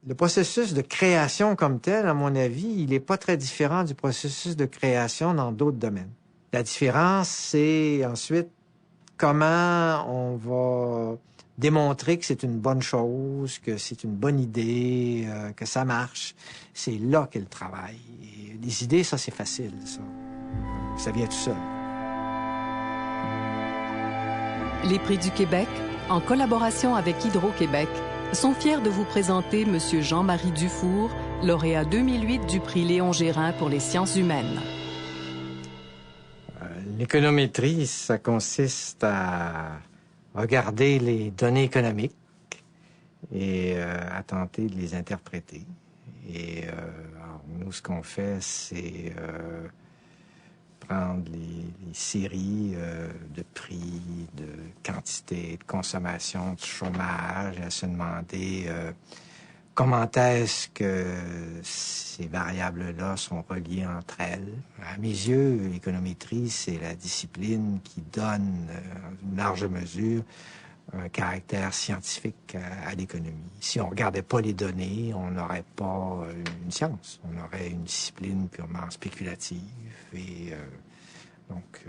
Le processus de création comme tel, à mon avis, il n'est pas très différent du processus de création dans d'autres domaines. La différence, c'est ensuite comment on va démontrer que c'est une bonne chose, que c'est une bonne idée, que ça marche. C'est là qu'est le travail. Et les idées, ça, c'est facile, ça. Ça vient tout seul. Les Prix du Québec, en collaboration avec Hydro-Québec, sont fiers de vous présenter M. Jean-Marie Dufour, lauréat 2008 du prix Léon Gérin pour les sciences humaines. L'économétrie, ça consiste à regarder les données économiques et à tenter de les interpréter. Et alors, nous, ce qu'on fait, c'est prendre les séries de prix, de quantité, de consommation, de chômage, à se demander comment est-ce que ces variables-là sont reliées entre elles. À mes yeux, l'économétrie, c'est la discipline qui donne, en une large mesure, un caractère scientifique à l'économie. Si on regardait pas les données, on n'aurait pas une science. On aurait une discipline purement spéculative. Et donc,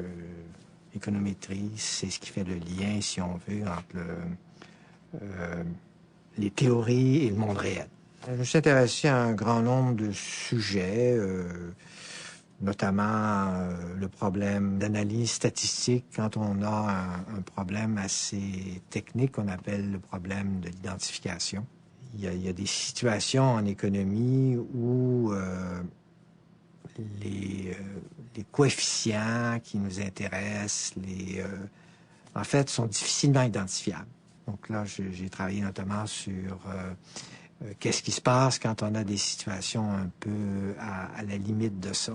l'économétrie, c'est ce qui fait le lien, si on veut, entre les théories et le monde réel. Je me suis intéressé à un grand nombre de sujets, notamment le problème d'analyse statistique. Quand on a un problème assez technique qu'on appelle le problème de l'identification. Il y a des situations en économie où les coefficients qui nous intéressent, en fait, sont difficilement identifiables. Donc là, j'ai travaillé notamment sur qu'est-ce qui se passe quand on a des situations un peu à la limite de ça.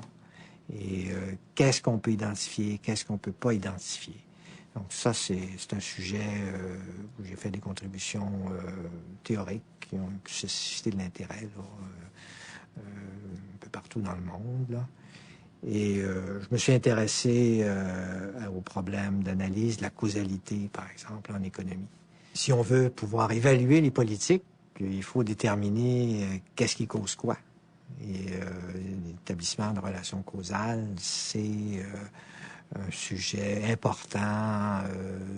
Et qu'est-ce qu'on peut identifier, qu'est-ce qu'on peut pas identifier. Donc ça, c'est un sujet où j'ai fait des contributions théoriques qui ont suscité de l'intérêt un peu partout dans le monde, là. Et je me suis intéressé au problème d'analyse de la causalité, par exemple, en économie. Si on veut pouvoir évaluer les politiques, il faut déterminer qu'est-ce qui cause quoi. Et l'établissement de relations causales, c'est un sujet important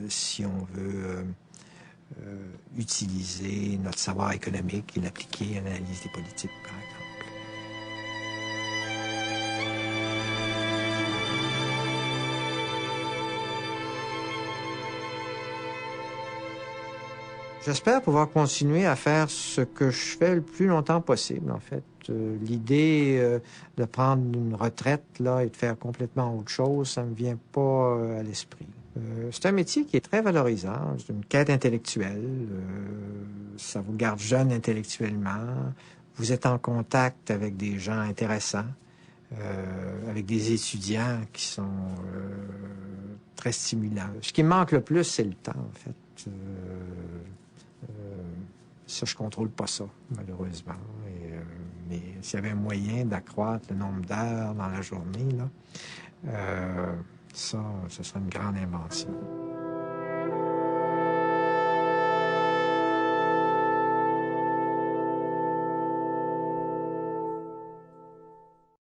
si on veut utiliser notre savoir économique et l'appliquer à l'analyse des politiques, par exemple. J'espère pouvoir continuer à faire ce que je fais le plus longtemps possible, en fait. L'idée de prendre une retraite là et de faire complètement autre chose, ça me vient pas à l'esprit. C'est un métier qui est très valorisant, c'est une quête intellectuelle, ça vous garde jeune intellectuellement, vous êtes en contact avec des gens intéressants, avec des étudiants qui sont très stimulants. Ce qui me manque le plus, c'est le temps, en fait. Ça, je contrôle pas ça, malheureusement. Mais s'il y avait un moyen d'accroître le nombre d'heures dans la journée, là, ça serait une grande invention.